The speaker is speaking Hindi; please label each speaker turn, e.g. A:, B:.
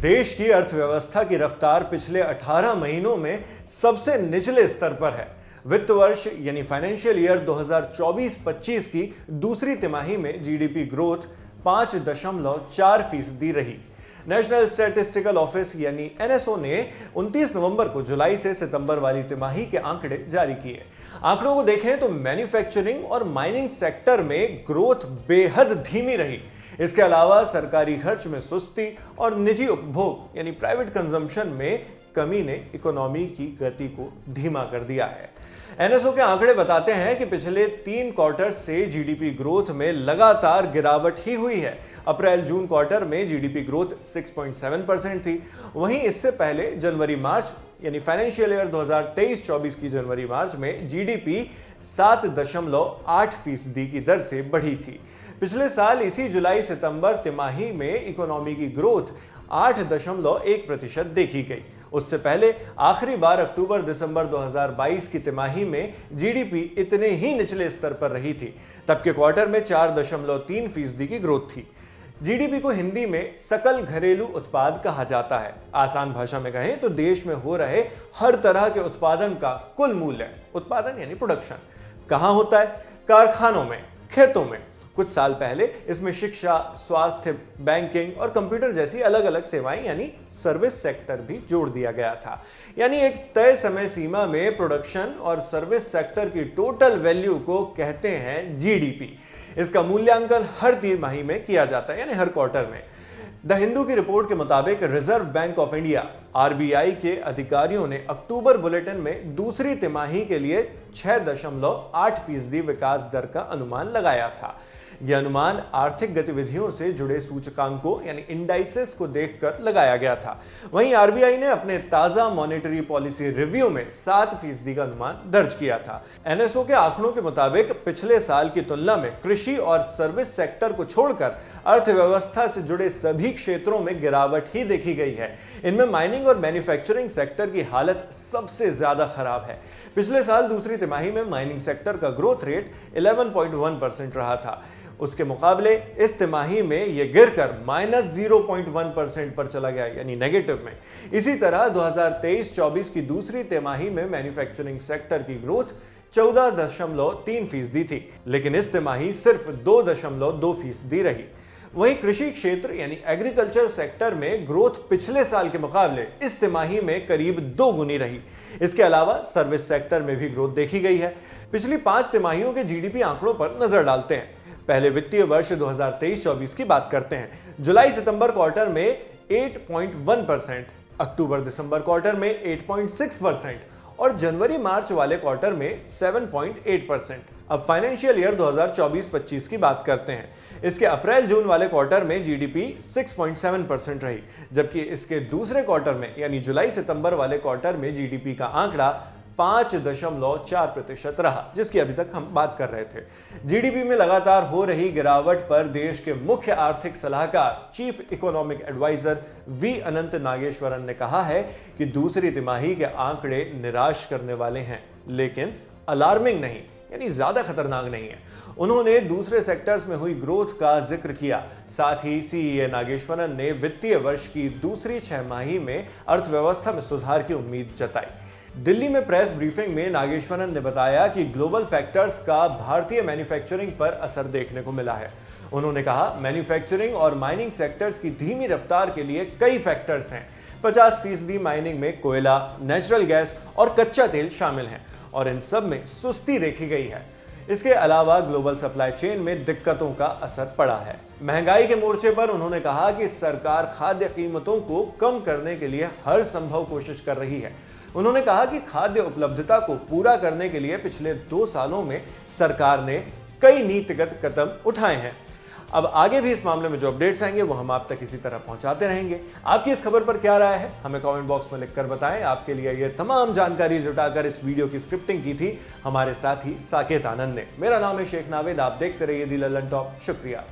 A: देश की अर्थव्यवस्था की रफ्तार पिछले 18 महीनों में सबसे निचले स्तर पर है। वित्त वर्ष यानी फाइनेंशियल ईयर 2024-25 की दूसरी तिमाही में जीडीपी ग्रोथ 5.4% रही। नेशनल स्टैटिस्टिकल ऑफिस यानी एनएसओ ने 29 नवंबर को जुलाई से सितंबर वाली तिमाही के आंकड़े जारी किए। आंकड़ों को देखें तो मैन्युफैक्चरिंग और माइनिंग सेक्टर में ग्रोथ बेहद धीमी रही। इसके अलावा सरकारी खर्च में सुस्ती और निजी उपभोग यानी प्राइवेट कंजम्पशन में कमी ने इकोनॉमी की गति को धीमा कर दिया है। एनएसओ के आंकड़े बताते हैं कि पिछले 3 क्वार्टर से जीडीपी ग्रोथ में लगातार गिरावट ही हुई है। अप्रैल जून क्वार्टर में जीडीपी ग्रोथ 6.7% थी। वहीं इससे पहले जनवरी मार्च यानी फाइनेंशियल ईयर 2023-24 की जनवरी मार्च में जीडीपी 7.8% की दर से बढ़ी थी। पिछले साल इसी जुलाई सितंबर तिमाही में इकोनॉमी की ग्रोथ 8.1% देखी गई। उससे पहले आखिरी बार अक्टूबर दिसंबर 2022 की तिमाही में जीडीपी इतने ही निचले स्तर पर रही थी। तब के क्वार्टर में 4.3% की ग्रोथ थी। जीडीपी को हिंदी में सकल घरेलू उत्पाद कहा जाता है। आसान भाषा में कहें तो देश में हो रहे हर तरह के उत्पादन का कुल मूल्य, उत्पादन यानी प्रोडक्शन, कहां होता है? कारखानों में, खेतों में। कुछ साल पहले इसमें शिक्षा, स्वास्थ्य, बैंकिंग और कंप्यूटर जैसी अलग अलग सेवाएं यानी सर्विस सेक्टर भी जोड़ दिया गया था। यानी एक तय समय सीमा में प्रोडक्शन और सर्विस सेक्टर की टोटल वैल्यू को कहते हैं जीडीपी। इसका मूल्यांकन हर तिमाही में किया जाता है यानी हर क्वार्टर में। द हिंदू की रिपोर्ट के मुताबिक reserve bank of India RBI के अधिकारियों ने अक्टूबर बुलेटिन में दूसरी तिमाही के लिए 6.8% विकास दर का अनुमान लगाया था। यह अनुमान आर्थिक गतिविधियों से जुड़े सूचकांकों यानी इंडाइसेस को देखकर लगाया गया था। वहीं आरबीआई ने अपने ताजा मॉनेटरी पॉलिसी रिव्यू में 7% का अनुमान दर्ज किया था। एनएसओ के आंकड़ों के मुताबिक पिछले साल की तुलना में कृषि और सर्विस सेक्टर को छोड़कर अर्थव्यवस्था से जुड़े सभी क्षेत्रों में गिरावट ही देखी गई है। इनमें माइनिंग और मैन्युफैक्चरिंग सेक्टर की हालत सबसे ज्यादा खराब है। पिछले साल दूसरी तिमाही में माइनिंग सेक्टर का ग्रोथ रेट 11.1% रहा था। उसके मुकाबले इस तिमाही में यह गिरकर -0.1% पर चला गया यानी नेगेटिव में। इसी तरह 2023-24 की दूसरी तिमाही में मैन्युफैक्चरिंग सेक्टर की ग्रोथ 14.3% थी, लेकिन इस तिमाही सिर्फ 2.2% रही। वहीं कृषि क्षेत्र यानी एग्रीकल्चर सेक्टर में ग्रोथ पिछले साल के मुकाबले इस तिमाही में करीब 2 गुनी रही। इसके अलावा सर्विस सेक्टर में भी ग्रोथ देखी गई है। पिछली 5 तिमाहियों के जीडीपी आंकड़ों पर नजर डालते हैं। पहले वित्तीय वर्ष 2023-24 की बात करते हैं। जुलाई सितंबर क्वार्टर में 8.1%, अक्टूबर दिसंबर क्वार्टर में 8.6% और जनवरी मार्च वाले क्वार्टर में 7.8%। अब फाइनेंशियल ईयर 2024-25 की बात करते हैं। इसके अप्रैल जून वाले क्वार्टर में जीडीपी 6.7% रही, जबकि इसके दूसरे क्वार्टर में यानी जुलाई सितंबर वाले क्वार्टर में जीडीपी का आंकड़ा 5.4% रहा, जिसकी अभी तक हम बात कर रहे थे। जीडीपी में लगातार हो रही गिरावट पर देश के मुख्य आर्थिक सलाहकार चीफ इकोनॉमिक एडवाइजर वी अनंत नागेश्वरन ने कहा है कि दूसरी तिमाही के आंकड़े निराश करने वाले हैं, लेकिन अलार्मिंग नहीं यानी ज्यादा खतरनाक नहीं है। उन्होंने दूसरे सेक्टर्स में हुई ग्रोथ का जिक्र किया। साथ ही सीईए नागेश्वरन ने वित्तीय वर्ष की दूसरी 6 माही में अर्थव्यवस्था में सुधार की उम्मीद जताई। दिल्ली में प्रेस ब्रीफिंग में नागेश्वरन ने बताया कि ग्लोबल फैक्टर्स का भारतीय मैन्युफैक्चरिंग पर असर देखने को मिला है। उन्होंने कहा, मैन्युफैक्चरिंग और माइनिंग सेक्टर्स की धीमी रफ्तार के लिए कई फैक्टर्स हैं। 50% माइनिंग में कोयला, नेचुरल गैस और कच्चा तेल शामिल हैं और इन सब में सुस्ती देखी गई है। इसके अलावा ग्लोबल सप्लाई चेन में दिक्कतों का असर पड़ा है। महंगाई के मोर्चे पर उन्होंने कहा कि सरकार खाद्य कीमतों को कम करने के लिए हर संभव कोशिश कर रही है। उन्होंने कहा कि खाद्य उपलब्धता को पूरा करने के लिए पिछले 2 सालों में सरकार ने कई नीतिगत कदम उठाए हैं। अब आगे भी इस मामले में जो अपडेट्स आएंगे वो हम आप तक इसी तरह पहुंचाते रहेंगे। आपकी इस खबर पर क्या राय है हमें कमेंट बॉक्स में लिखकर बताएं। आपके लिए ये तमाम जानकारी जुटाकर इस वीडियो की स्क्रिप्टिंग की थी हमारे साथी साकेत आनंद ने। मेरा नाम है शेख नावेद। आप देखते रहिए दी लल्लन टॉप। शुक्रिया।